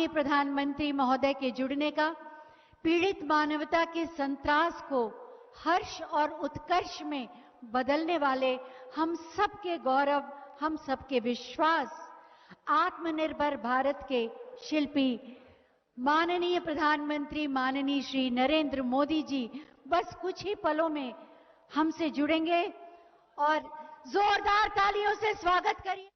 प्रधानमंत्री महोदय के जुड़ने का, पीड़ित मानवता के संत्रास को हर्ष और उत्कर्ष में बदलने वाले हम सबके गौरव, हम सबके विश्वास, आत्मनिर्भर भारत के शिल्पी माननीय प्रधानमंत्री माननीय श्री नरेंद्र मोदी जी बस कुछ ही पलों में हमसे जुड़ेंगे और जोरदार तालियों से स्वागत करिए।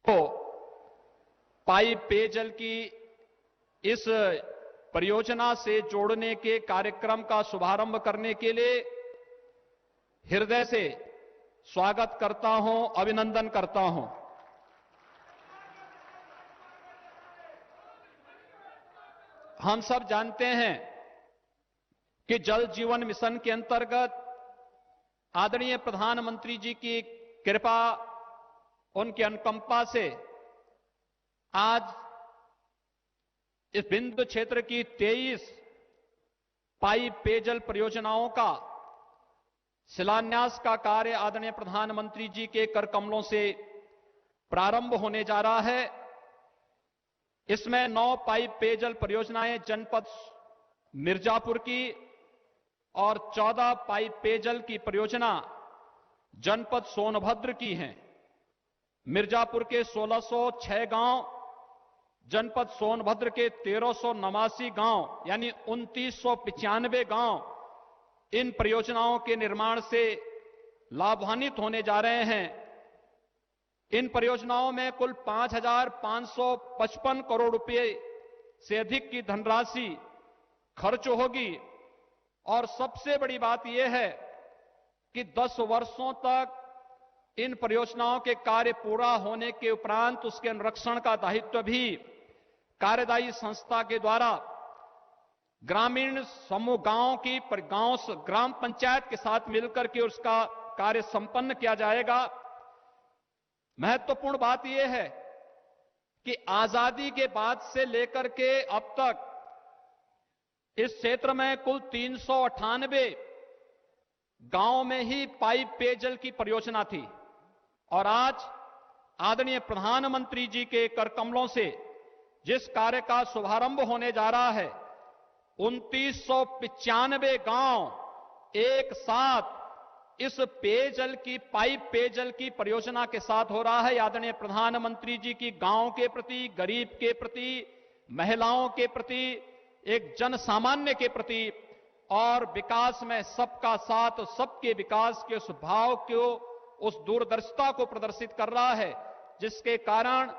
तो पाइप पेयजल की इस परियोजना से जोड़ने के कार्यक्रम का शुभारंभ करने के लिए हृदय से स्वागत करता हूं, अभिनंदन करता हूं। हम सब जानते हैं कि जल जीवन मिशन के अंतर्गत आदरणीय प्रधानमंत्री जी की कृपा, उनकी अनुकंपा से आज इस बिंदु क्षेत्र की 23 पाइप पेयजल परियोजनाओं का शिलान्यास का कार्य आदरणीय प्रधानमंत्री जी के कर कमलों से प्रारंभ होने जा रहा है। इसमें 9 पाइप पेयजल परियोजनाएं जनपद मिर्जापुर की और 14 पाइप पेयजल की परियोजना जनपद सोनभद्र की हैं। मिर्जापुर के 1606 गांव, जनपद सोनभद्र के 1389 गांव यानी 2995 गांव इन परियोजनाओं के निर्माण से लाभान्वित होने जा रहे हैं। इन परियोजनाओं में कुल 5,555 करोड़ रुपए से अधिक की धनराशि खर्च होगी और सबसे बड़ी बात यह है कि 10 वर्षों तक इन परियोजनाओं के कार्य पूरा होने के उपरांत उसके अनुरक्षण का दायित्व भी कार्यदायी संस्था के द्वारा ग्रामीण समूह गांव की ग्राम पंचायत के साथ मिलकर के उसका कार्य संपन्न किया जाएगा। महत्वपूर्ण बात यह है कि आजादी के बाद से लेकर के अब तक इस क्षेत्र में कुल 398 गांव में ही पाइप पेयजल की परियोजना थी और आज आदरणीय प्रधानमंत्री जी के कर कमलों से जिस कार्य का शुभारंभ होने जा रहा है, 2995 गांव एक साथ इस पेयजल की पाइप पेयजल की परियोजना के साथ हो रहा है। आदरणीय प्रधानमंत्री जी की गांव के प्रति, गरीब के प्रति, महिलाओं के प्रति, एक जन सामान्य के प्रति और विकास में सबका साथ, सबके विकास के उस भाव को, उस दूरदर्शिता को प्रदर्शित कर रहा है, जिसके कारण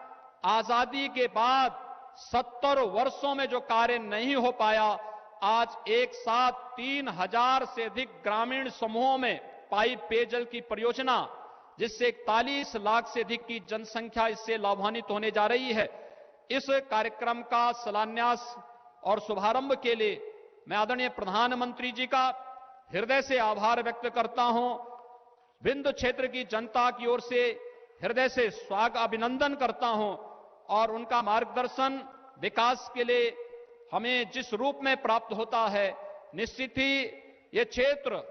आजादी के बाद 70 वर्षों में जो कार्य नहीं हो पाया, आज एक साथ 3000 से अधिक ग्रामीण समूहों में पाइप पेयजल की परियोजना जिससे 41 लाख से अधिक की जनसंख्या इससे लाभान्वित होने जा रही है। इस कार्यक्रम का शिलान्यास और शुभारंभ के लिए मैं आदरणीय प्रधानमंत्री जी का हृदय से आभार व्यक्त करता हूं। विंध्य क्षेत्र की जनता की ओर से हृदय से अभिनंदन करता हूं और उनका मार्गदर्शन विकास के लिए हमें जिस रूप में प्राप्त होता है, निश्चित ही ये क्षेत्र,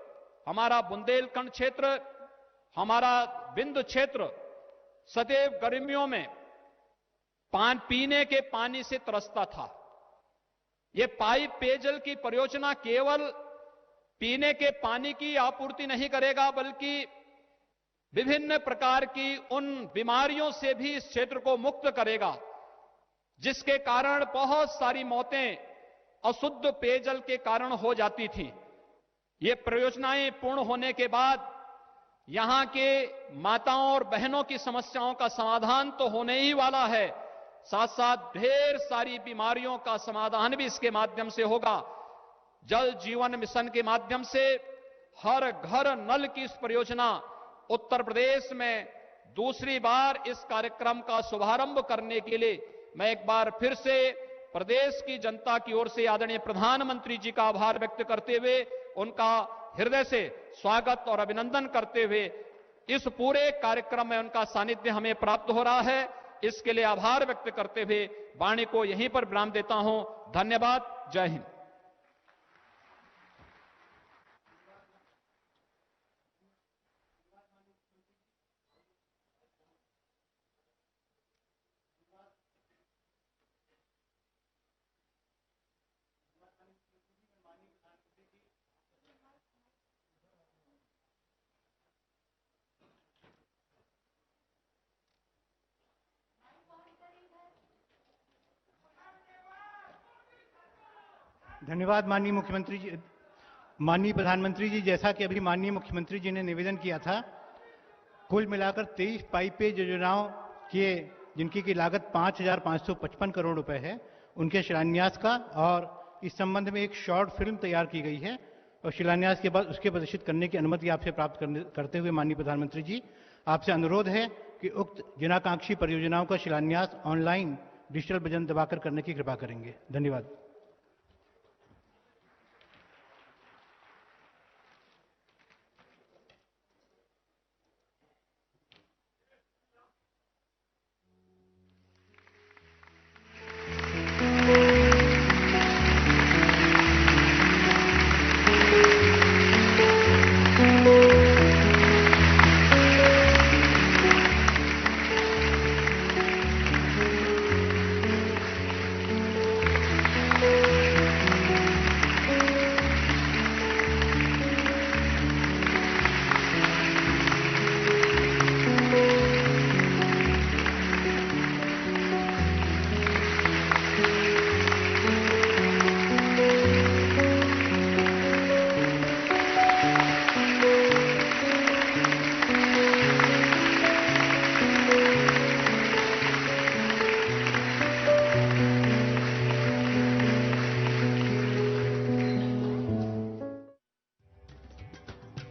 हमारा बुंदेलखंड क्षेत्र, हमारा विंध्य क्षेत्र सदैव गर्मियों में पीने के पानी से तरसता था। ये पाइप पेयजल की परियोजना केवल पीने के पानी की आपूर्ति नहीं करेगा, बल्कि विभिन्न प्रकार की उन बीमारियों से भी इस क्षेत्र को मुक्त करेगा, जिसके कारण बहुत सारी मौतें अशुद्ध पेयजल के कारण हो जाती थी। ये परियोजनाएं पूर्ण होने के बाद यहां के माताओं और बहनों की समस्याओं का समाधान तो होने ही वाला है, साथ साथ ढेर सारी बीमारियों का समाधान भी इसके माध्यम से होगा। जल जीवन मिशन के माध्यम से हर घर नल की इस परियोजना उत्तर प्रदेश में दूसरी बार इस कार्यक्रम का शुभारंभ करने के लिए मैं एक बार फिर से प्रदेश की जनता की ओर से आदरणीय प्रधानमंत्री जी का आभार व्यक्त करते हुए उनका हृदय से स्वागत और अभिनंदन करते हुए इस पूरे कार्यक्रम में उनका सानिध्य हमें प्राप्त हो रहा है, इसके लिए आभार व्यक्त करते हुए वाणी को यहीं पर विराम देता हूं। धन्यवाद। जय हिंद। धन्यवाद माननीय मुख्यमंत्री जी, माननीय प्रधानमंत्री जी। जैसा कि अभी माननीय मुख्यमंत्री जी ने निवेदन किया था, कुल मिलाकर 23 पाइपेज योजनाओं के जिनकी की लागत 5,555 करोड़ रुपए है, उनके शिलान्यास का और इस संबंध में एक शॉर्ट फिल्म तैयार की गई है और शिलान्यास के बाद उसके प्रदर्शित करने की अनुमति आपसे प्राप्त करते हुए माननीय प्रधानमंत्री जी, आपसे अनुरोध है कि उक्त जनाकांक्षी परियोजनाओं का शिलान्यास ऑनलाइन डिजिटल बटन दबाकर करने की कृपा करेंगे। धन्यवाद।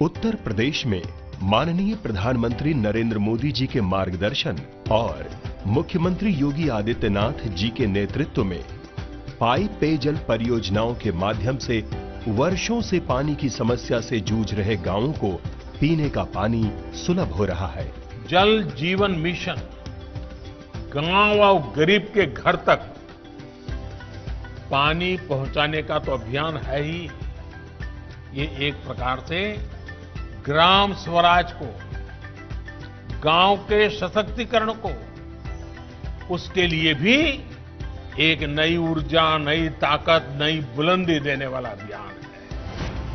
उत्तर प्रदेश में माननीय प्रधानमंत्री नरेंद्र मोदी जी के मार्गदर्शन और मुख्यमंत्री योगी आदित्यनाथ जी के नेतृत्व में पाइप पेयजल परियोजनाओं के माध्यम से वर्षों से पानी की समस्या से जूझ रहे गांवों को पीने का पानी सुलभ हो रहा है। जल जीवन मिशन गांव और गरीब के घर तक पानी पहुंचाने का तो अभियान है ही, ये एक प्रकार से ग्राम स्वराज को, गांव के सशक्तिकरण को, उसके लिए भी एक नई ऊर्जा, नई ताकत, नई बुलंदी देने वाला अभियान है।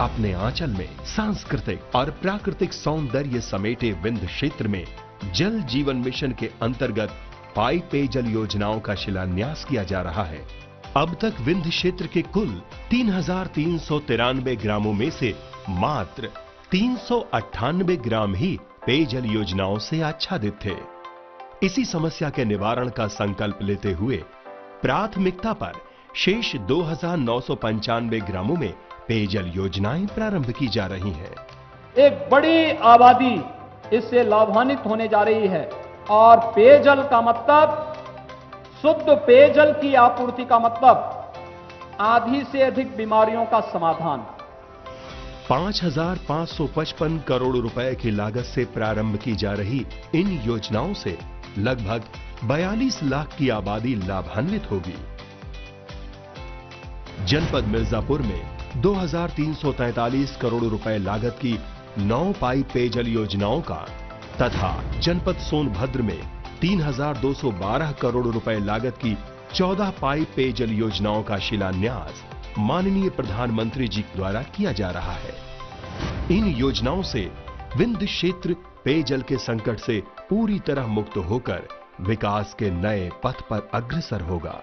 अपने आंचल में सांस्कृतिक और प्राकृतिक सौंदर्य समेटे विंध्य क्षेत्र में जल जीवन मिशन के अंतर्गत पाइप पेयजल योजनाओं का शिलान्यास किया जा रहा है। अब तक विंध्य क्षेत्र के कुल 3,393 ग्रामों में से मात्र 398 ग्राम ही पेयजल योजनाओं से आच्छादित थे। इसी समस्या के निवारण का संकल्प लेते हुए प्राथमिकता पर शेष 2,995 ग्रामों में पेयजल योजनाएं प्रारंभ की जा रही हैं। एक बड़ी आबादी इससे लाभान्वित होने जा रही है। और पेयजल का मतलब, शुद्ध पेयजल की आपूर्ति का मतलब आधी से अधिक बीमारियों का समाधान। 5,555 करोड़ रुपए की लागत से प्रारंभ की जा रही इन योजनाओं से लगभग 42 लाख की आबादी लाभान्वित होगी। जनपद मिर्जापुर में 2,343 करोड़ रुपए लागत की 9 पाइप पेयजल योजनाओं का तथा जनपद सोनभद्र में 3,212 करोड़ रुपए लागत की 14 पाइप पेयजल योजनाओं का शिलान्यास माननीय प्रधानमंत्री जी द्वारा किया जा रहा है। इन योजनाओं से विंध्य क्षेत्र पेयजल के संकट से पूरी तरह मुक्त होकर विकास के नए पथ पर अग्रसर होगा।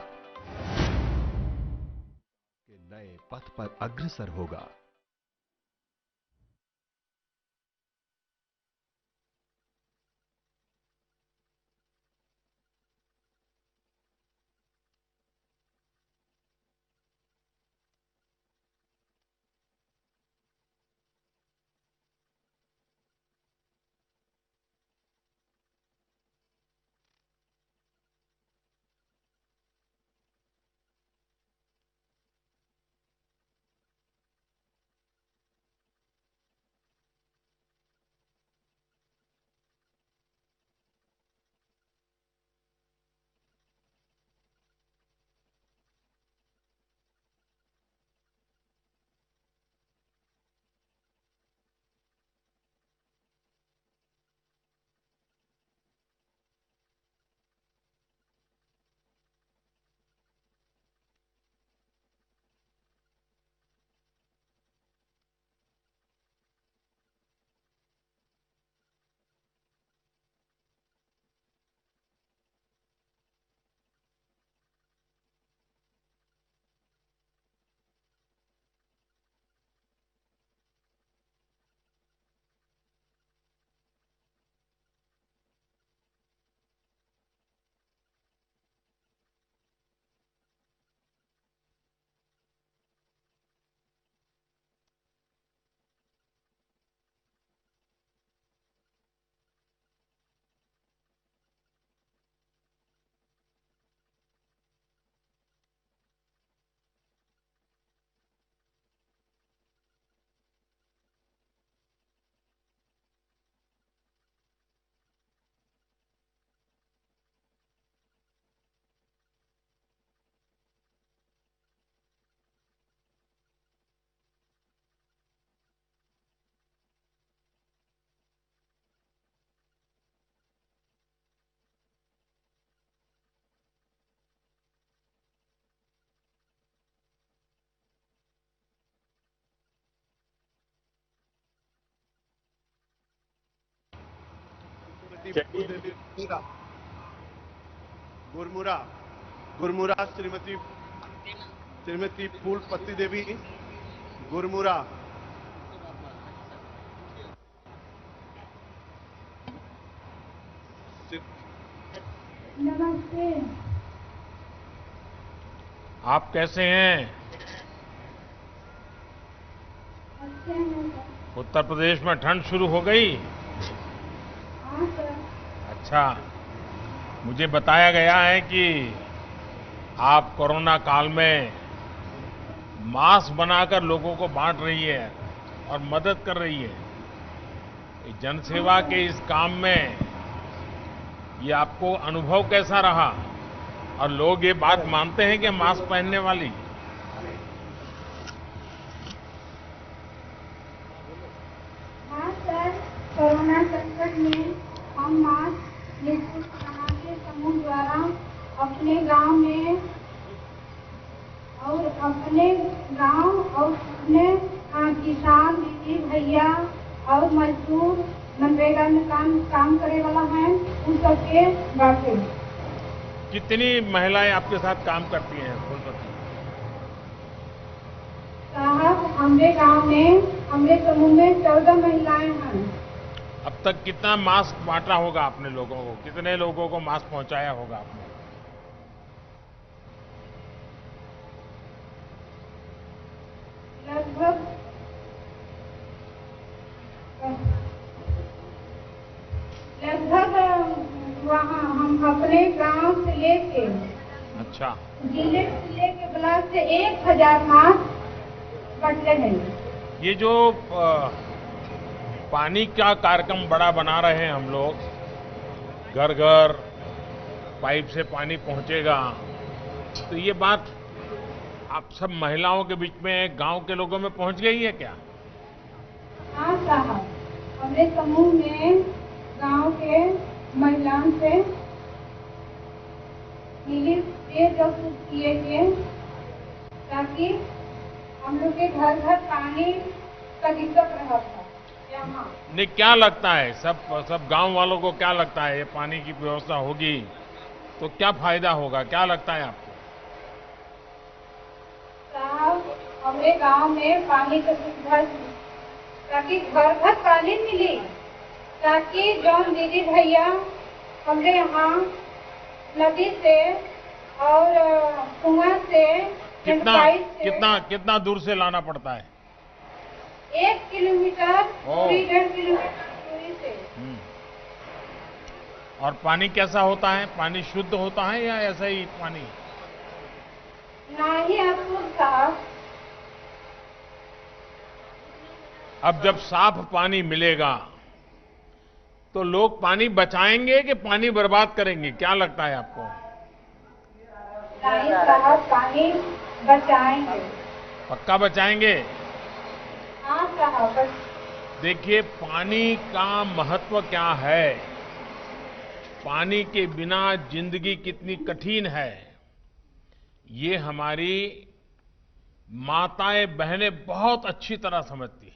गुरमुरा गुरमुरा श्रीमती फूलपति देवी गुरमुरा। नमस्ते। आप कैसे हैं? अच्छे हैं। उत्तर प्रदेश में ठंड शुरू हो गई? हाँ सर। अच्छा, मुझे बताया गया है कि आप कोरोना काल में मास्क बनाकर लोगों को बांट रही है और मदद कर रही है। इस जनसेवा के इस काम में ये आपको अनुभव कैसा रहा? और लोग ये बात मानते हैं कि मास्क पहनने वाली? हाँ सर, कोरोना संकट में हम मास्क निःशुल्क बना के समूह द्वारा अपने गांव में और अपने किसान दीदी भैया और मजदूर मनरेगा में काम करे वाला है उन सबके बांटे। कितनी महिलाएं आपके साथ काम करती हैं फूलपति? साहब, हमारे गांव में हमारे समूह में 14 महिलाएं हैं। अब तक कितना मास्क बांटा होगा आपने लोगों को? कितने लोगों को मास्क पहुंचाया होगा आपने? लगभग लेके अच्छा, जिले से लेके ब्लॉक से 1000 हाथ बटले हैं। ये जो पानी का कार्यक्रम बड़ा बना रहे हैं हम लोग, घर घर पाइप से पानी पहुंचेगा, तो ये बात आप सब महिलाओं के बीच में, गांव के लोगों में पहुंच गई है क्या? हाँ साहब, हमने समूह में गांव के महिलाओं से मिली किए थे ताकि हम लोग के घर घर पानी का दिक्कत रहा था यहाँ। नहीं, क्या लगता है सब गांव वालों को क्या लगता है, ये पानी की व्यवस्था होगी तो क्या फायदा होगा, क्या लगता है आपको? साहब, हमारे गांव में पानी की सुविधा ताकि घर घर पानी मिली, ताकि जो दीदी भैया हमारे यहाँ नदी से और कुआं से कितना दूर से लाना पड़ता है? 1 किलोमीटर दूरी, 1.5 किलोमीटर दूरी से। और पानी कैसा होता है? पानी शुद्ध होता है या ऐसा ही पानी? नहीं आपको साफ। अब जब साफ पानी मिलेगा तो लोग पानी बचाएंगे कि पानी बर्बाद करेंगे, क्या लगता है आपको? नहीं साहब, पानी बचाएंगे। पक्का बचाएंगे? हाँ साहब। देखिए, पानी का महत्व क्या है, पानी के बिना जिंदगी कितनी कठिन है, ये हमारी माताएं बहनें बहुत अच्छी तरह समझती हैं।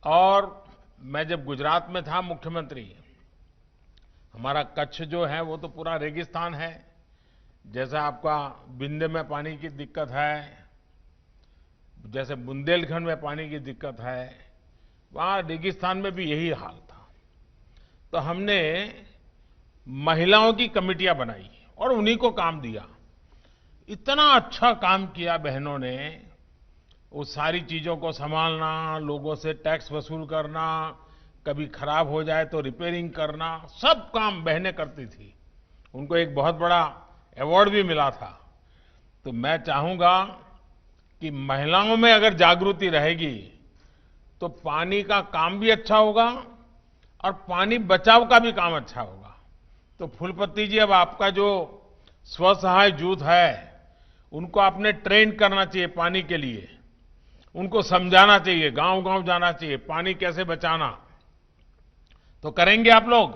और मैं जब गुजरात में था मुख्यमंत्री, हमारा कच्छ जो है वो तो पूरा रेगिस्तान है, जैसा आपका विंध्य में पानी की दिक्कत है, जैसे बुंदेलखंड में पानी की दिक्कत है, वहां रेगिस्तान में भी यही हाल था। तो हमने महिलाओं की कमेटियां बनाई और उन्हीं को काम दिया। इतना अच्छा काम किया बहनों ने, वो सारी चीजों को संभालना, लोगों से टैक्स वसूल करना, कभी खराब हो जाए तो रिपेयरिंग करना, सब काम बहनें करती थी। उनको एक बहुत बड़ा अवार्ड भी मिला था। तो मैं चाहूंगा कि महिलाओं में अगर जागृति रहेगी तो पानी का काम भी अच्छा होगा और पानी बचाव का भी काम अच्छा होगा। तो फूलपति जी, अब आपका जो स्वसहाय जूथ है उनको आपने ट्रेन करना चाहिए पानी के लिए, उनको समझाना चाहिए, गांव गांव जाना चाहिए, पानी कैसे बचाना। तो करेंगे आप लोग?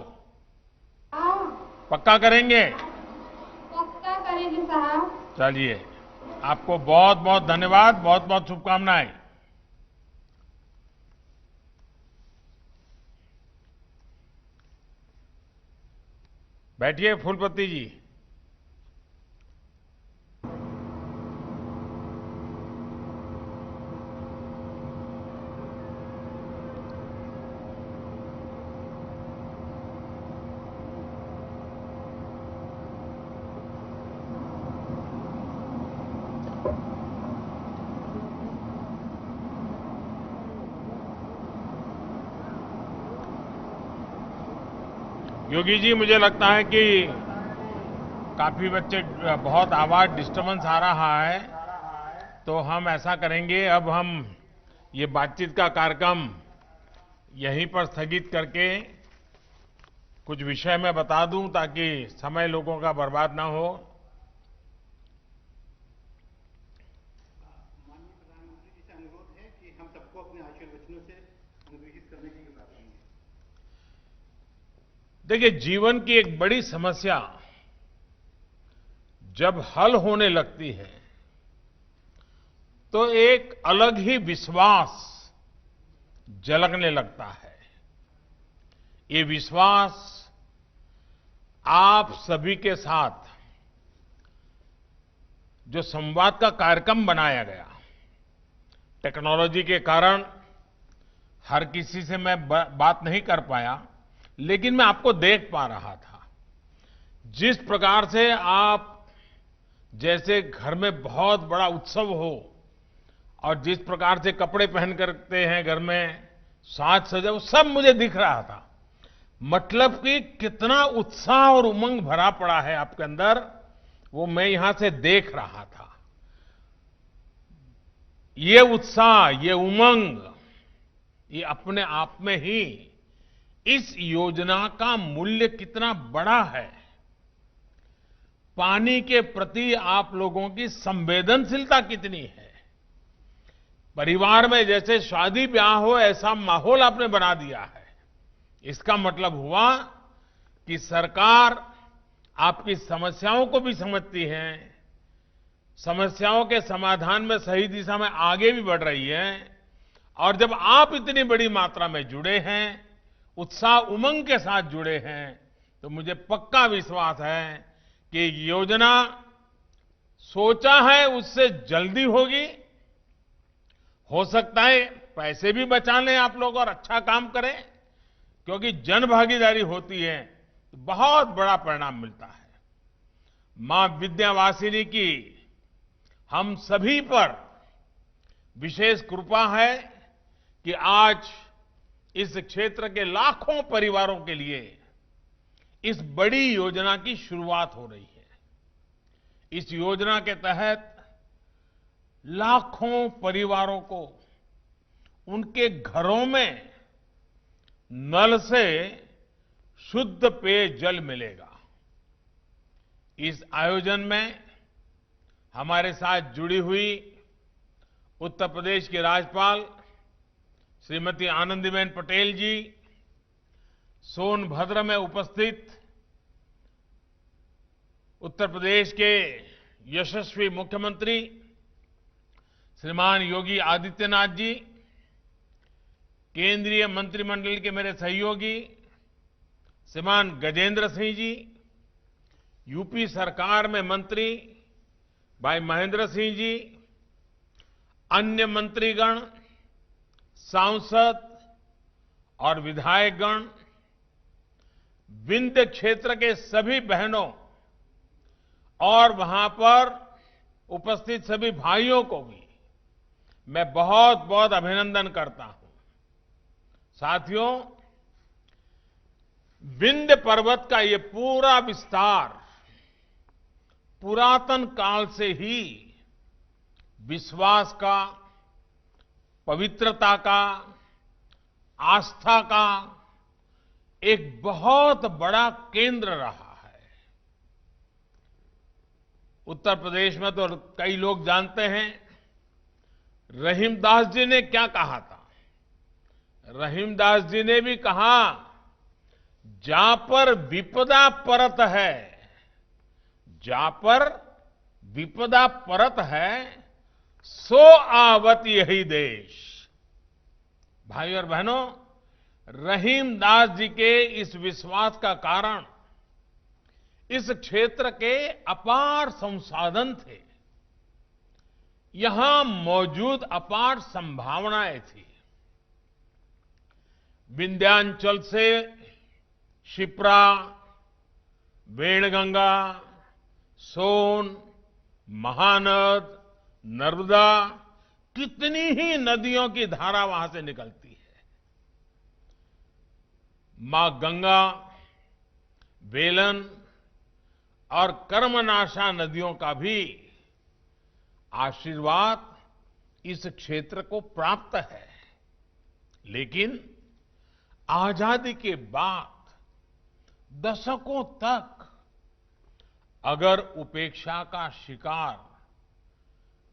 हाँ, पक्का करेंगे? पक्का करेंगे साहब। चलिए, आपको बहुत बहुत धन्यवाद, बहुत बहुत शुभकामनाएं। बैठिए फूलपति जी। योगी जी, मुझे लगता है कि काफी बच्चे, बहुत आवाज डिस्टर्बेंस आ रहा है, तो हम ऐसा करेंगे, अब हम ये बातचीत का कार्यक्रम यहीं पर स्थगित करके कुछ विषय मैं बता दूं ताकि समय लोगों का बर्बाद ना हो। माननीय प्रधानमंत्री जी से अनुरोध है कि हम सबको अपने आशीर्वचनों से अनुग्रहित करने की बात करेंगे। देखिए, जीवन की एक बड़ी समस्या जब हल होने लगती है तो एक अलग ही विश्वास झलकने लगता है। ये विश्वास आप सभी के साथ जो संवाद का कार्यक्रम बनाया गया, टेक्नोलॉजी के कारण हर किसी से मैं बात नहीं कर पाया, लेकिन मैं आपको देख पा रहा था। जिस प्रकार से आप, जैसे घर में बहुत बड़ा उत्सव हो और जिस प्रकार से कपड़े पहन करते हैं घर में, साज सजा, वो सब मुझे दिख रहा था। मतलब कि कितना उत्साह और उमंग भरा पड़ा है आपके अंदर, वो मैं यहां से देख रहा था। ये उत्साह, ये उमंग, ये अपने आप में ही इस योजना का मूल्य कितना बड़ा है। पानी के प्रति आप लोगों की संवेदनशीलता कितनी है। परिवार में जैसे शादी ब्याह हो ऐसा माहौल आपने बना दिया है। इसका मतलब हुआ कि सरकार आपकी समस्याओं को भी समझती है, समस्याओं के समाधान में सही दिशा में आगे भी बढ़ रही है। और जब आप इतनी बड़ी मात्रा में जुड़े हैं, उत्साह उमंग के साथ जुड़े हैं, तो मुझे पक्का विश्वास है कि योजना सोचा है उससे जल्दी होगी। हो सकता है पैसे भी बचा लें आप लोग और अच्छा काम करें, क्योंकि जन भागीदारी होती है तो बहुत बड़ा परिणाम मिलता है। मां विंध्यवासिनी की हम सभी पर विशेष कृपा है कि आज इस क्षेत्र के लाखों परिवारों के लिए इस बड़ी योजना की शुरुआत हो रही है। इस योजना के तहत लाखों परिवारों को उनके घरों में नल से शुद्ध पेयजल मिलेगा। इस आयोजन में हमारे साथ जुड़ी हुई उत्तर प्रदेश की राज्यपाल श्रीमती आनंदीबेन पटेल जी, सोनभद्र में उपस्थित उत्तर प्रदेश के यशस्वी मुख्यमंत्री श्रीमान योगी आदित्यनाथ जी, केंद्रीय मंत्रिमंडल के मेरे सहयोगी श्रीमान गजेंद्र सिंह जी, यूपी सरकार में मंत्री भाई महेंद्र सिंह जी, अन्य मंत्रीगण, सांसद और विधायकगण, विंध्य क्षेत्र के सभी बहनों और वहां पर उपस्थित सभी भाइयों को भी मैं बहुत बहुत अभिनंदन करता हूं। साथियों, विंध्य पर्वत का ये पूरा विस्तार पुरातन काल से ही विश्वास का, पवित्रता का, आस्था का एक बहुत बड़ा केंद्र रहा है। उत्तर प्रदेश में तो कई लोग जानते हैं, रहीमदास जी ने क्या कहा था। रहीमदास जी ने भी कहा, जा पर विपदा परत है, जा पर विपदा परत है, सो आवत यही देश। भाई और बहनों, रहीमदास जी के इस विश्वास का कारण इस क्षेत्र के अपार संसाधन थे, यहां मौजूद अपार संभावनाएं थी। विंध्याचल से शिप्रा, वेणगंगा, सोन, महानद, नर्मदा, कितनी ही नदियों की धारा वहां से निकलती है। मां गंगा, वेलन और कर्मनाशा नदियों का भी आशीर्वाद इस क्षेत्र को प्राप्त है। लेकिन आजादी के बाद दशकों तक अगर उपेक्षा का शिकार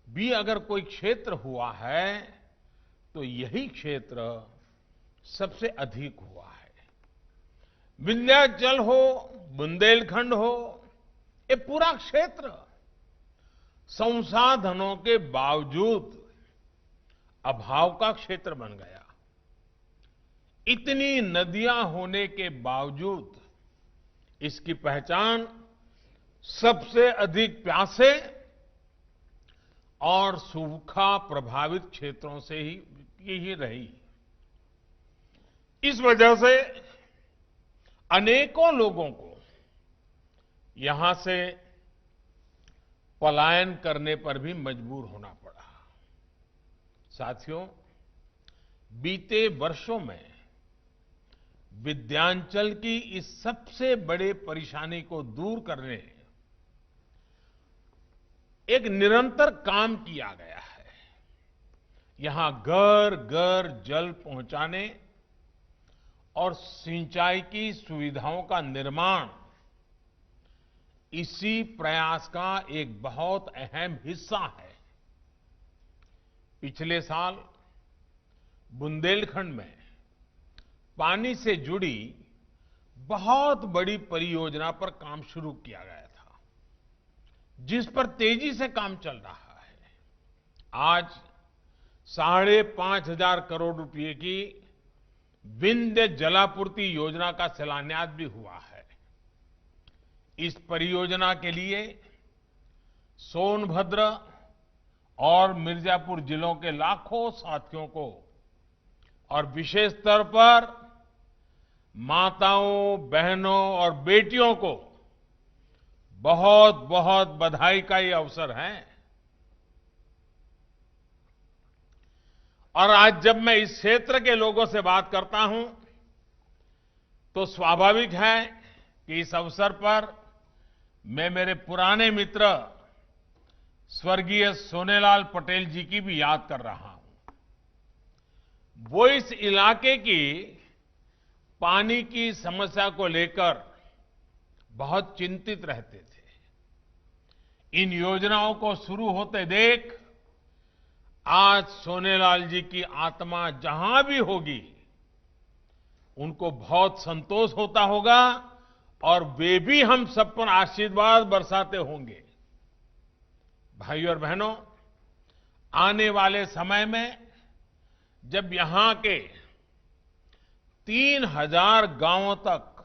भी अगर कोई क्षेत्र हुआ है तो यही क्षेत्र सबसे अधिक हुआ है। विंध्याचल हो, बुंदेलखंड हो, ये पूरा क्षेत्र संसाधनों के बावजूद अभाव का क्षेत्र बन गया। इतनी नदियां होने के बावजूद इसकी पहचान सबसे अधिक प्यासे और सूखा प्रभावित क्षेत्रों से ही रही। इस वजह से अनेकों लोगों को यहां से पलायन करने पर भी मजबूर होना पड़ा। साथियों, बीते वर्षों में विंध्याचल की इस सबसे बड़े परेशानी को दूर करने एक निरंतर काम किया गया है। यहां घर घर जल पहुंचाने और सिंचाई की सुविधाओं का निर्माण इसी प्रयास का एक बहुत अहम हिस्सा है। पिछले साल बुंदेलखंड में पानी से जुड़ी बहुत बड़ी परियोजना पर काम शुरू किया गया था, जिस पर तेजी से काम चल रहा है। आज 5,500 करोड़ रुपए की विंध्य जलापूर्ति योजना का शिलान्यास भी हुआ है। इस परियोजना के लिए सोनभद्र और मिर्जापुर जिलों के लाखों साथियों को और विशेष स्तर पर माताओं, बहनों और बेटियों को बहुत बहुत बधाई का ये अवसर है। और आज जब मैं इस क्षेत्र के लोगों से बात करता हूं तो स्वाभाविक है कि इस अवसर पर मैं मेरे पुराने मित्र स्वर्गीय सोनेलाल पटेल जी की भी याद कर रहा हूं। वो इस इलाके की पानी की समस्या को लेकर बहुत चिंतित रहते थे। इन योजनाओं को शुरू होते देख आज सोनेलाल जी की आत्मा जहां भी होगी उनको बहुत संतोष होता होगा और वे भी हम सब पर आशीर्वाद बरसाते होंगे। भाइयों और बहनों, आने वाले समय में जब यहां के 3,000 गांवों तक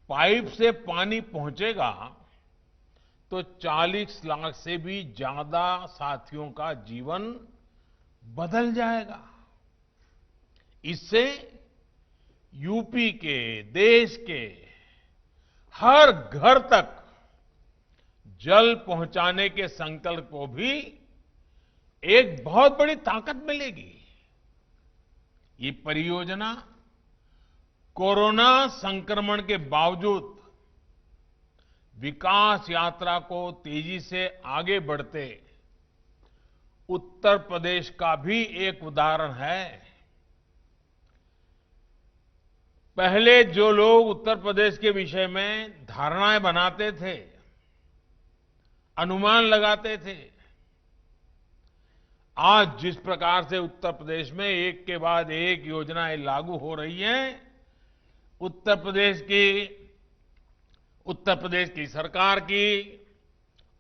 पाइप से पानी पहुंचेगा तो 40 लाख से भी ज्यादा साथियों का जीवन बदल जाएगा। इससे यूपी के, देश के हर घर तक जल पहुंचाने के संकल्प को भी एक बहुत बड़ी ताकत मिलेगी। ये परियोजना कोरोना संक्रमण के बावजूद विकास यात्रा को तेजी से आगे बढ़ते उत्तर प्रदेश का भी एक उदाहरण है। पहले जो लोग उत्तर प्रदेश के विषय में धारणाएं बनाते थे, अनुमान लगाते थे, आज जिस प्रकार से उत्तर प्रदेश में एक के बाद एक योजनाएं लागू हो रही हैं, उत्तर प्रदेश की सरकार की,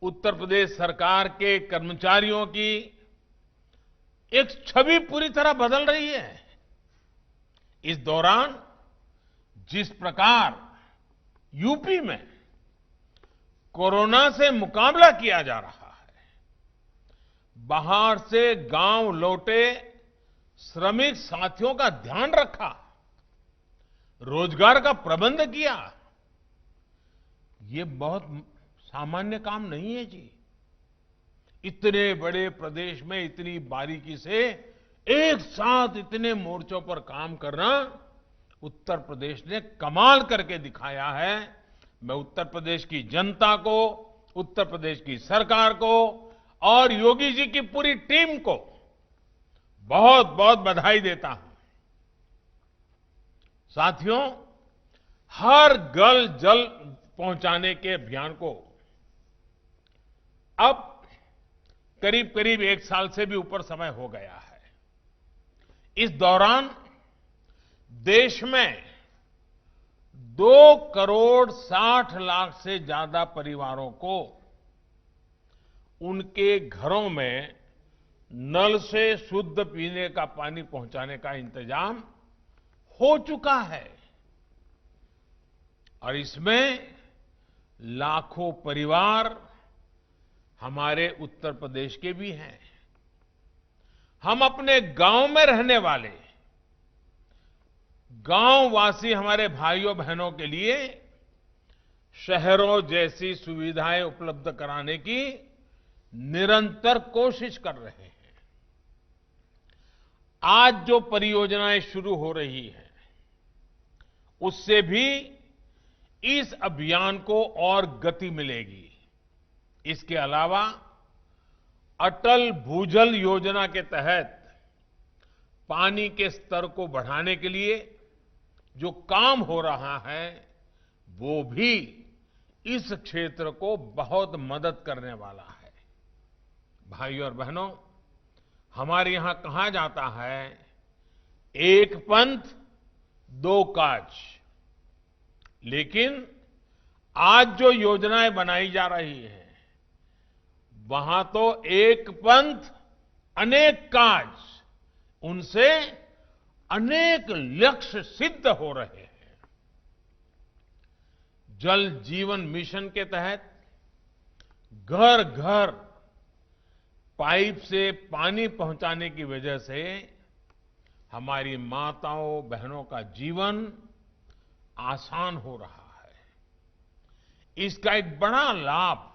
उत्तर प्रदेश सरकार के कर्मचारियों की एक छवि पूरी तरह बदल रही है। इस दौरान जिस प्रकार यूपी में कोरोना से मुकाबला किया जा रहा है, बाहर से गांव लौटे श्रमिक साथियों का ध्यान रखा, रोजगार का प्रबंध किया, ये बहुत सामान्य काम नहीं है जी। इतने बड़े प्रदेश में इतनी बारीकी से एक साथ इतने मोर्चों पर काम करना उत्तर प्रदेश ने कमाल करके दिखाया है। मैं उत्तर प्रदेश की जनता को, उत्तर प्रदेश की सरकार को और योगी जी की पूरी टीम को बहुत बहुत बधाई देता हूं। साथियों, हर घर जल पहुंचाने के अभियान को अब करीब करीब 1 साल से भी ऊपर समय हो गया है। इस दौरान देश में 2,60,00,000 से ज्यादा परिवारों को उनके घरों में नल से शुद्ध पीने का पानी पहुंचाने का इंतजाम हो चुका है और इसमें लाखों परिवार हमारे उत्तर प्रदेश के भी हैं। हम अपने गांव में रहने वाले गांववासी हमारे भाइयों बहनों के लिए शहरों जैसी सुविधाएं उपलब्ध कराने की निरंतर कोशिश कर रहे हैं। आज जो परियोजनाएं शुरू हो रही हैं, उससे भी इस अभियान को और गति मिलेगी। इसके अलावा अटल भूजल योजना के तहत पानी के स्तर को बढ़ाने के लिए जो काम हो रहा है वो भी इस क्षेत्र को बहुत मदद करने वाला है। भाइयों और बहनों, हमारे यहां कहा जाता है, एक पंथ दो काज। लेकिन आज जो योजनाएं बनाई जा रही हैं, वहां तो एक पंथ अनेक काज, उनसे अनेक लक्ष्य सिद्ध हो रहे हैं। जल जीवन मिशन के तहत घर घर पाइप से पानी पहुंचाने की वजह से हमारी माताओं बहनों का जीवन आसान हो रहा है। इसका एक बड़ा लाभ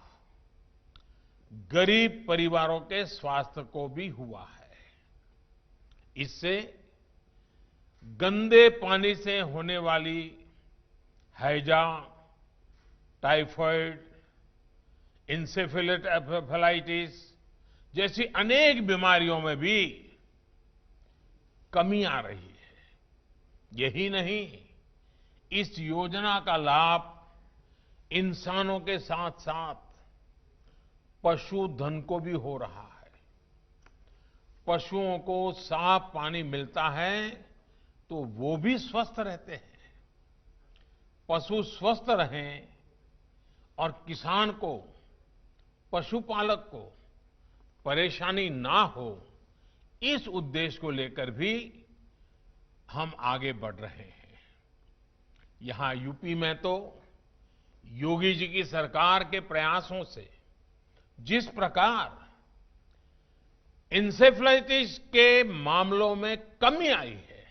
गरीब परिवारों के स्वास्थ्य को भी हुआ है। इससे गंदे पानी से होने वाली हैजा, टाइफाइड, इंसेफेलाइटिस जैसी अनेक बीमारियों में भी कमी आ रही है। यही नहीं, इस योजना का लाभ इंसानों के साथ साथ पशुधन को भी हो रहा है। पशुओं को साफ पानी मिलता है तो वो भी स्वस्थ रहते हैं। पशु स्वस्थ रहें और किसान को, पशुपालक को परेशानी ना हो, इस उद्देश्य को लेकर भी हम आगे बढ़ रहे हैं। यहां यूपी में तो योगी जी की सरकार के प्रयासों से जिस प्रकार इंसेफ्लाइटिस के मामलों में कमी आई है,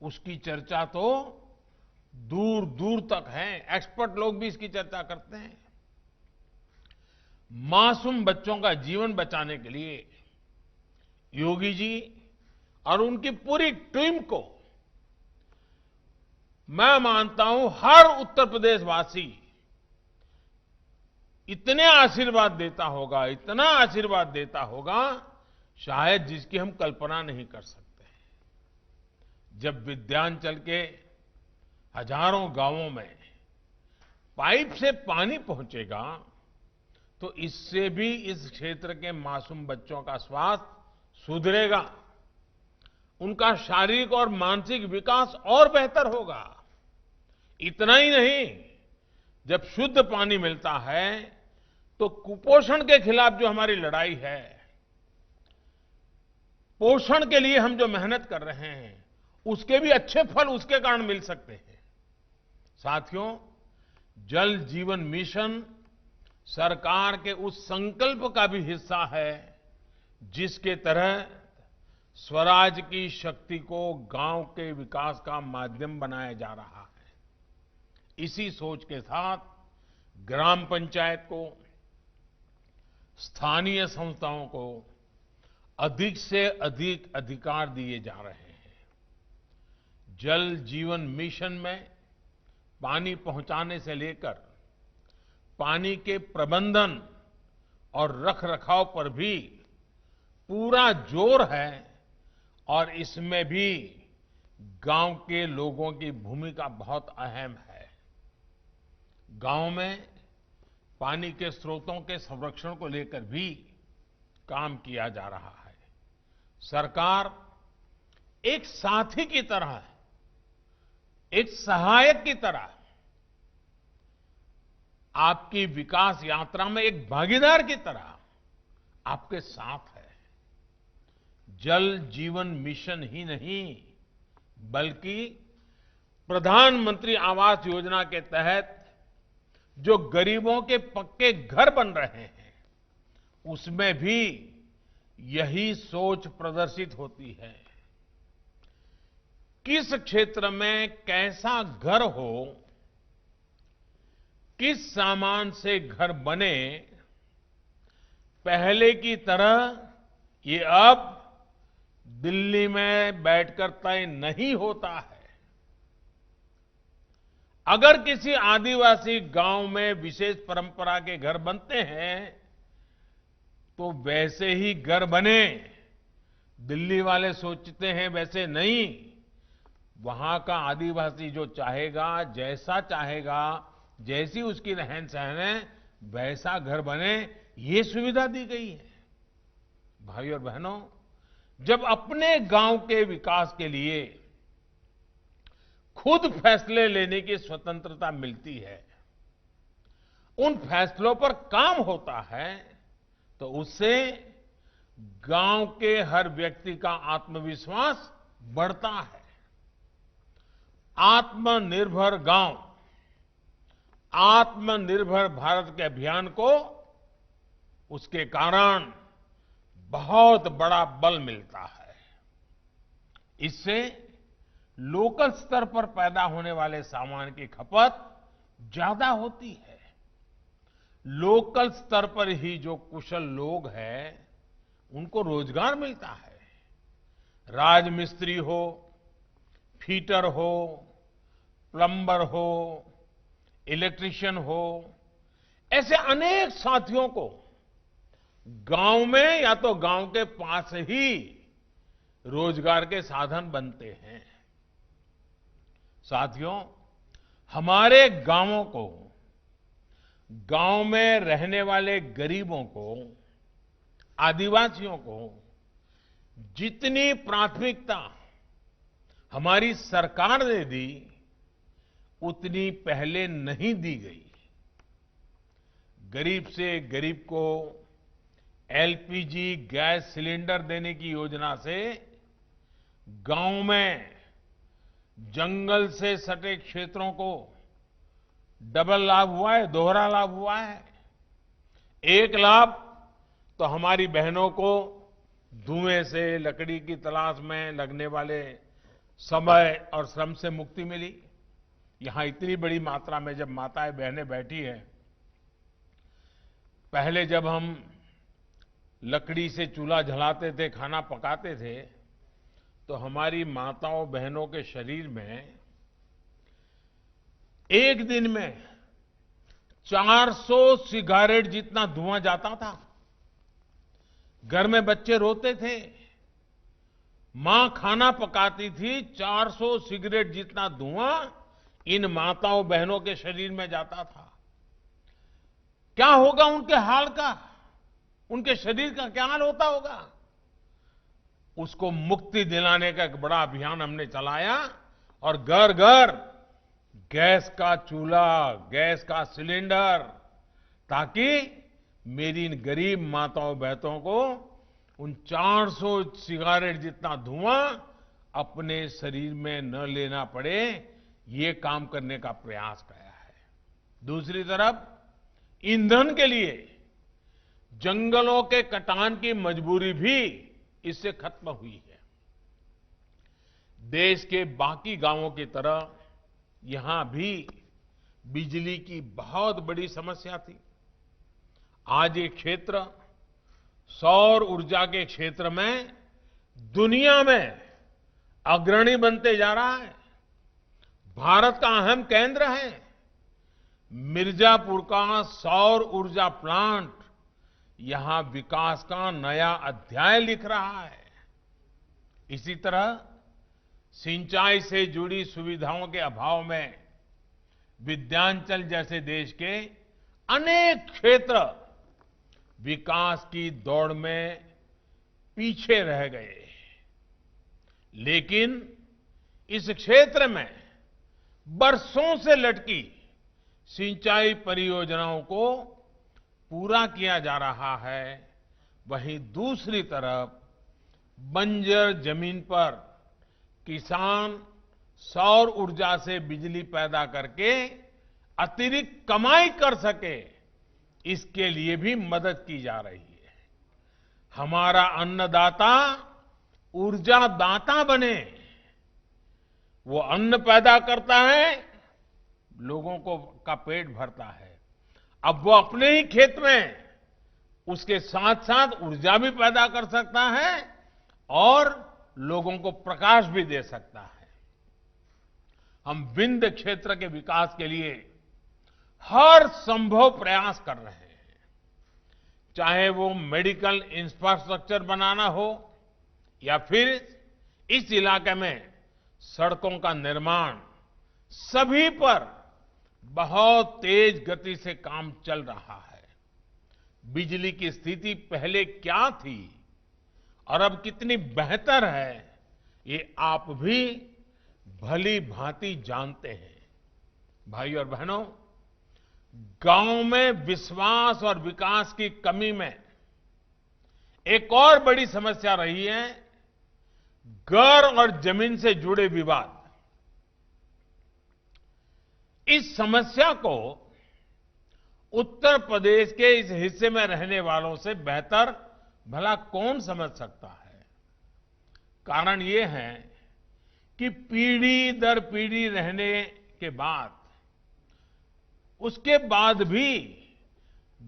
उसकी चर्चा तो दूर दूर तक है। एक्सपर्ट लोग भी इसकी चर्चा करते हैं। मासूम बच्चों का जीवन बचाने के लिए योगी जी और उनकी पूरी टीम को मैं मानता हूं हर उत्तर प्रदेश वासी इतने आशीर्वाद देता होगा, इतना आशीर्वाद देता होगा, शायद जिसकी हम कल्पना नहीं कर सकते। जब विद्यांचल के हजारों गांवों में पाइप से पानी पहुंचेगा तो इससे भी इस क्षेत्र के मासूम बच्चों का स्वास्थ्य सुधरेगा, उनका शारीरिक और मानसिक विकास और बेहतर होगा। इतना ही नहीं, जब शुद्ध पानी मिलता है तो कुपोषण के खिलाफ जो हमारी लड़ाई है, पोषण के लिए हम जो मेहनत कर रहे हैं, उसके भी अच्छे फल उसके कारण मिल सकते हैं। साथियों, जल जीवन मिशन सरकार के उस संकल्प का भी हिस्सा है जिसके तहत स्वराज की शक्ति को गांव के विकास का माध्यम बनाया जा रहा है। इसी सोच के साथ ग्राम पंचायत को, स्थानीय संस्थाओं को अधिक से अधिक अधिकार दिए जा रहे हैं। जल जीवन मिशन में पानी पहुंचाने से लेकर पानी के प्रबंधन और रखरखाव पर भी पूरा जोर है और इसमें भी गांव के लोगों की भूमिका बहुत अहम है। गांव में पानी के स्रोतों के संरक्षण को लेकर भी काम किया जा रहा है। सरकार एक साथी की तरह, एक सहायक की तरह आपकी विकास यात्रा में एक भागीदार की तरह आपके साथ है। जल जीवन मिशन ही नहीं, बल्कि प्रधानमंत्री आवास योजना के तहत जो गरीबों के पक्के घर बन रहे हैं, उसमें भी यही सोच प्रदर्शित होती है। किस क्षेत्र में कैसा घर हो, किस सामान से घर बने, पहले की तरह ये अब दिल्ली में बैठकर तय नहीं होता है। अगर किसी आदिवासी गांव में विशेष परंपरा के घर बनते हैं तो वैसे ही घर बने। दिल्ली वाले सोचते हैं वैसे नहीं। वहां का आदिवासी जो चाहेगा, जैसा चाहेगा, जैसी उसकी रहन सहन है, वैसा घर बने, ये सुविधा दी गई है। भाई और बहनों, जब अपने गांव के विकास के लिए खुद फैसले लेने की स्वतंत्रता मिलती है, उन फैसलों पर काम होता है, तो उससे गांव के हर व्यक्ति का आत्मविश्वास बढ़ता है। आत्मनिर्भर गांव, आत्मनिर्भर भारत के अभियान को उसके कारण बहुत बड़ा बल मिलता है। इससे लोकल स्तर पर पैदा होने वाले सामान की खपत ज्यादा होती है। लोकल स्तर पर ही जो कुशल लोग हैं, उनको रोजगार मिलता है। राजमिस्त्री हो, फीटर हो, प्लम्बर हो, इलेक्ट्रिशियन हो, ऐसे अनेक साथियों को गांव में या तो गांव के पास ही रोजगार के साधन बनते हैं। साथियों, हमारे गांवों को, गांव में रहने वाले गरीबों को, आदिवासियों को जितनी प्राथमिकता हमारी सरकार ने दी, उतनी पहले नहीं दी गई। गरीब से गरीब को एलपीजी गैस सिलेंडर देने की योजना से गांव में जंगल से सटे क्षेत्रों को डबल लाभ हुआ है, दोहरा लाभ हुआ है। एक लाभ तो हमारी बहनों को धुएं से, लकड़ी की तलाश में लगने वाले समय और श्रम से मुक्ति मिली। यहां इतनी बड़ी मात्रा में जब माताएं बहनें बैठी हैं, पहले जब हम लकड़ी से चूल्हा जलाते थे, खाना पकाते थे, तो हमारी माताओं बहनों के शरीर में एक दिन में 400 सिगारेट जितना धुआं जाता था। घर में बच्चे रोते थे, मां खाना पकाती थी, 400 सिगरेट जितना धुआं इन माताओं बहनों के शरीर में जाता था। क्या होगा उनके हाल का, उनके शरीर का क्या हाल होता होगा? उसको मुक्ति दिलाने का एक बड़ा अभियान हमने चलाया और घर घर गैस का चूल्हा, गैस का सिलेंडर, ताकि मेरी इन गरीब माताओं बहनों को उन 400 सिगारेट जितना धुआं अपने शरीर में न लेना पड़े, ये काम करने का प्रयास किया है। दूसरी तरफ ईंधन के लिए जंगलों के कटान की मजबूरी भी इससे खत्म हुई है। देश के बाकी गांवों की तरह यहां भी बिजली की बहुत बड़ी समस्या थी। आज ये क्षेत्र सौर ऊर्जा के क्षेत्र में दुनिया में अग्रणी बनते जा रहा है। भारत का अहम केंद्र है। मिर्जापुर का सौर ऊर्जा प्लांट यहां विकास का नया अध्याय लिख रहा है। इसी तरह सिंचाई से जुड़ी सुविधाओं के अभाव में विंध्याचल जैसे देश के अनेक क्षेत्र विकास की दौड़ में पीछे रह गए। लेकिन इस क्षेत्र में बरसों से लटकी सिंचाई परियोजनाओं को पूरा किया जा रहा है। वहीं दूसरी तरफ बंजर जमीन पर किसान सौर ऊर्जा से बिजली पैदा करके अतिरिक्त कमाई कर सके, इसके लिए भी मदद की जा रही है। हमारा अन्नदाता ऊर्जा दाता बने। वो अन्न पैदा करता है, लोगों को का पेट भरता है। अब वो अपने ही खेत में उसके साथ साथ ऊर्जा भी पैदा कर सकता है और लोगों को प्रकाश भी दे सकता है। हम विंध्य क्षेत्र के विकास के लिए हर संभव प्रयास कर रहे हैं। चाहे वो मेडिकल इंफ्रास्ट्रक्चर बनाना हो या फिर इस इलाके में सड़कों का निर्माण, सभी पर बहुत तेज गति से काम चल रहा है। बिजली की स्थिति पहले क्या थी और अब कितनी बेहतर है, ये आप भी भली भांति जानते हैं। भाई और बहनों, गांव में विश्वास और विकास की कमी में एक और बड़ी समस्या रही है, घर और जमीन से जुड़े विवाद। इस समस्या को उत्तर प्रदेश के इस हिस्से में रहने वालों से बेहतर भला कौन समझ सकता है। कारण ये है कि पीढ़ी दर पीढ़ी रहने के बाद, उसके बाद भी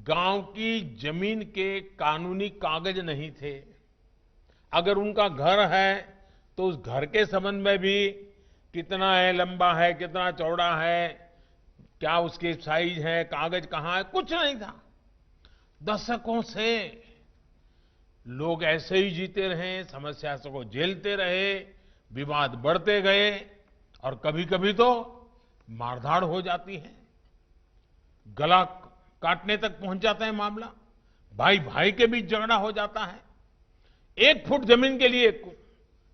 गांव की जमीन के कानूनी कागज नहीं थे। अगर उनका घर है तो उस घर के संबंध में भी कितना है, लंबा है, कितना चौड़ा है, क्या उसकी साइज है, कागज कहां है, कुछ नहीं था। दशकों से लोग ऐसे ही जीते रहे, समस्या को झेलते रहे, विवाद बढ़ते गए और कभी कभी तो मारधाड़ हो जाती है, गला काटने तक पहुंच जाता है मामला, भाई भाई के बीच झगड़ा हो जाता है। 1 फुट जमीन के लिए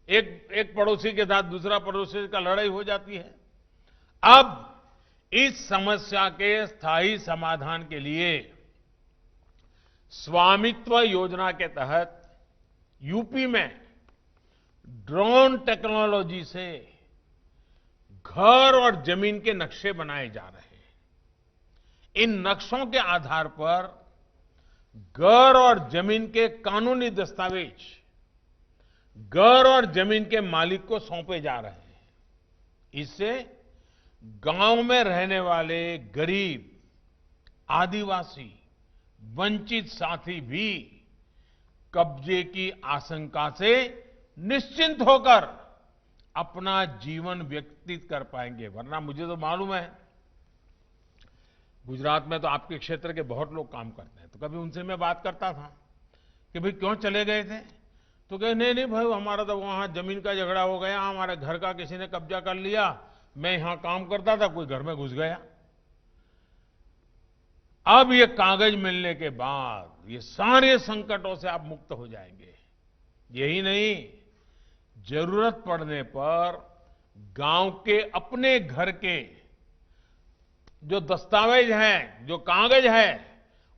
एक पड़ोसी के साथ दूसरा पड़ोसी का लड़ाई हो जाती है। अब इस समस्या के स्थायी समाधान के लिए स्वामित्व योजना के तहत यूपी में ड्रोन टेक्नोलॉजी से घर और जमीन के नक्शे बनाए जा रहे हैं। इन नक्शों के आधार पर घर और जमीन के कानूनी दस्तावेज घर और जमीन के मालिक को सौंपे जा रहे हैं। इससे गांव में रहने वाले गरीब, आदिवासी, वंचित साथी भी कब्जे की आशंका से निश्चिंत होकर अपना जीवन व्यतीत कर पाएंगे। वरना मुझे तो मालूम है, गुजरात में तो आपके क्षेत्र के बहुत लोग काम करते हैं, तो कभी उनसे मैं बात करता था कि भाई क्यों चले गए थे, तो कहे नहीं नहीं भाई, हमारा तो वहां जमीन का झगड़ा हो गया, हमारे घर का किसी ने कब्जा कर लिया, मैं यहां काम करता था, कोई घर में घुस गया। अब ये कागज मिलने के बाद ये सारे संकटों से आप मुक्त हो जाएंगे। यही नहीं, जरूरत पड़ने पर गांव के अपने घर के जो दस्तावेज हैं, जो कागज है,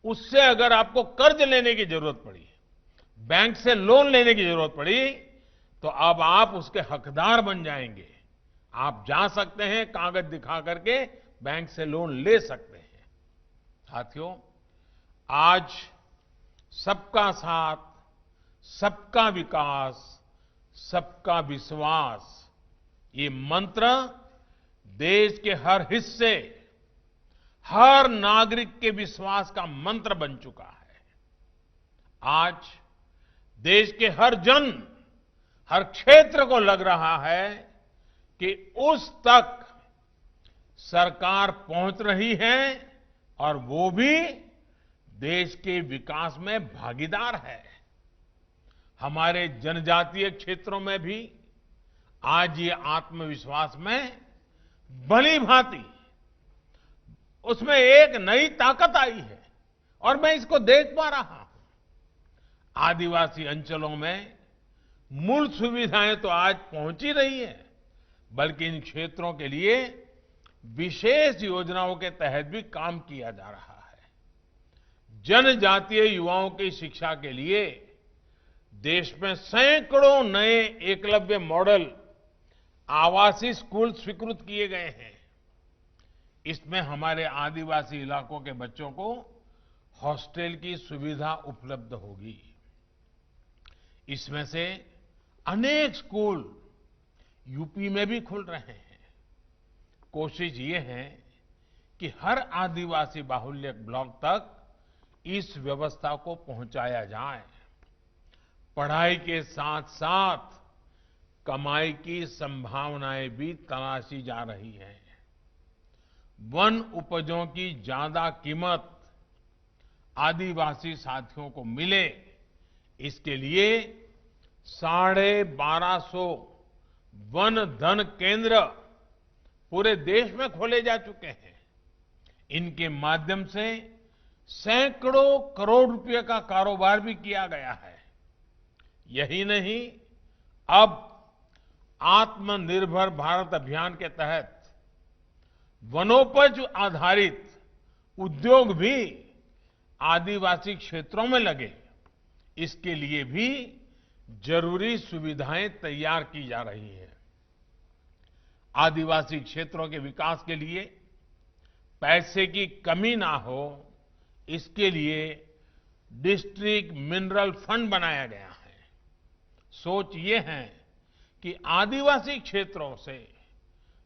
उससे अगर आपको कर्ज लेने की जरूरत पड़ी, बैंक से लोन लेने की जरूरत पड़ी, तो अब आप उसके हकदार बन जाएंगे। आप जा सकते हैं, कागज दिखा करके बैंक से लोन ले सकते हैं। साथियों, आज सबका साथ, सबका विकास, सबका विश्वास, ये मंत्र देश के हर हिस्से, हर नागरिक के विश्वास का मंत्र बन चुका है। आज देश के हर जन, हर क्षेत्र को लग रहा है कि उस तक सरकार पहुंच रही है और वो भी देश के विकास में भागीदार है। हमारे जनजातीय क्षेत्रों में भी आज ये आत्मविश्वास में भली भांति उसमें एक नई ताकत आई है और मैं इसको देख पा रहा हूं। आदिवासी अंचलों में मूल सुविधाएं तो आज पहुंच ही रही है, बल्कि इन क्षेत्रों के लिए विशेष योजनाओं के तहत भी काम किया जा रहा है। जनजातीय युवाओं की शिक्षा के लिए देश में सैकड़ों नए एकलव्य मॉडल आवासीय स्कूल स्वीकृत किए गए हैं। इसमें हमारे आदिवासी इलाकों के बच्चों को हॉस्टल की सुविधा उपलब्ध होगी। इसमें से अनेक स्कूल यूपी में भी खुल रहे हैं। कोशिश ये है कि हर आदिवासी बाहुल्य ब्लॉक तक इस व्यवस्था को पहुंचाया जाए। पढ़ाई के साथ साथ कमाई की संभावनाएं भी तलाशी जा रही हैं। वन उपजों की ज्यादा कीमत आदिवासी साथियों को मिले, इसके लिए 1250 वन धन केंद्र पूरे देश में खोले जा चुके हैं। इनके माध्यम से सैकड़ों करोड़ रुपए का कारोबार भी किया गया है। यही नहीं, अब आत्मनिर्भर भारत अभियान के तहत वनोपज आधारित उद्योग भी आदिवासी क्षेत्रों में लगे, इसके लिए भी जरूरी सुविधाएं तैयार की जा रही हैं। आदिवासी क्षेत्रों के विकास के लिए पैसे की कमी ना हो, इसके लिए डिस्ट्रिक्ट मिनरल फंड बनाया गया है। सोच ये है कि आदिवासी क्षेत्रों से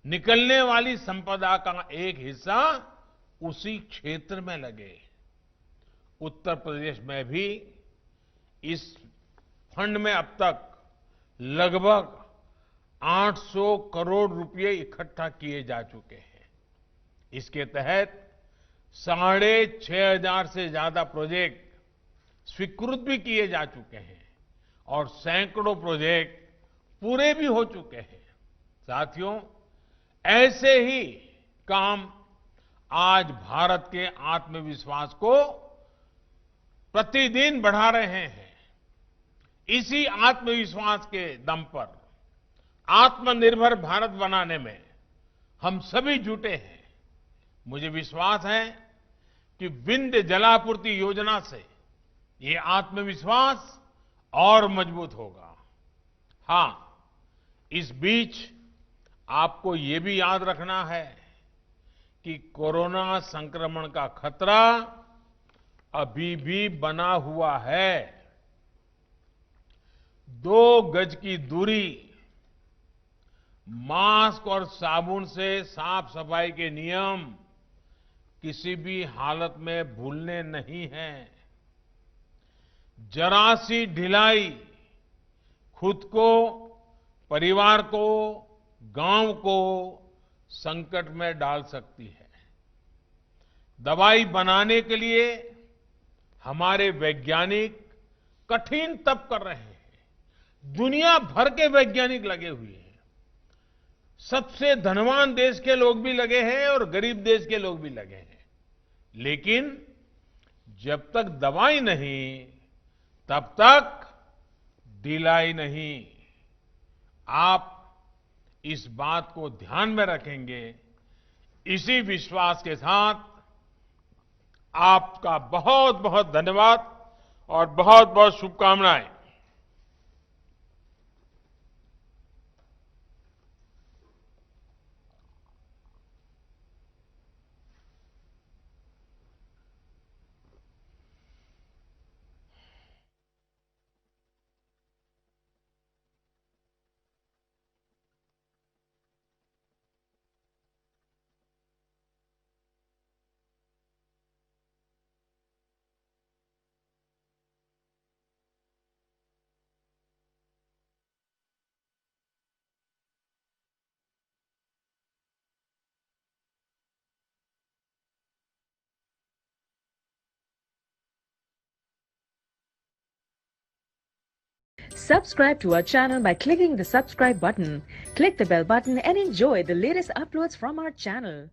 निकलने वाली संपदा का एक हिस्सा उसी क्षेत्र में लगे। उत्तर प्रदेश में भी इस फंड में अब तक लगभग 800 करोड़ रुपए इकट्ठा किए जा चुके हैं। इसके तहत 6,500 से ज्यादा प्रोजेक्ट स्वीकृत भी किए जा चुके हैं और सैकड़ों प्रोजेक्ट पूरे भी हो चुके हैं। साथियों, ऐसे ही काम आज भारत के आत्मविश्वास को प्रतिदिन बढ़ा रहे हैं। इसी आत्मविश्वास के दम पर आत्मनिर्भर भारत बनाने में हम सभी जुटे हैं। मुझे विश्वास है कि विंध्य जलापूर्ति योजना से ये आत्मविश्वास और मजबूत होगा। हां, इस बीच आपको ये भी याद रखना है कि कोरोना संक्रमण का खतरा अभी भी बना हुआ है। 2 गज की दूरी, मास्क और साबुन से साफ सफाई के नियम किसी भी हालत में भूलने नहीं हैं। जरा सी ढिलाई खुद को, परिवार को, गांव को संकट में डाल सकती है। दवाई बनाने के लिए हमारे वैज्ञानिक कठिन तप कर रहे हैं। दुनिया भर के वैज्ञानिक लगे हुए हैं। सबसे धनवान देश के लोग भी लगे हैं और गरीब देश के लोग भी लगे हैं। लेकिन जब तक दवाई नहीं, तब तक ढिलाई नहीं। आप इस बात को ध्यान में रखेंगे। इसी विश्वास के साथ आपका बहुत बहुत धन्यवाद और बहुत बहुत शुभकामनाएं। Subscribe to our channel by clicking the subscribe button. Click the bell button and enjoy the latest uploads from our channel.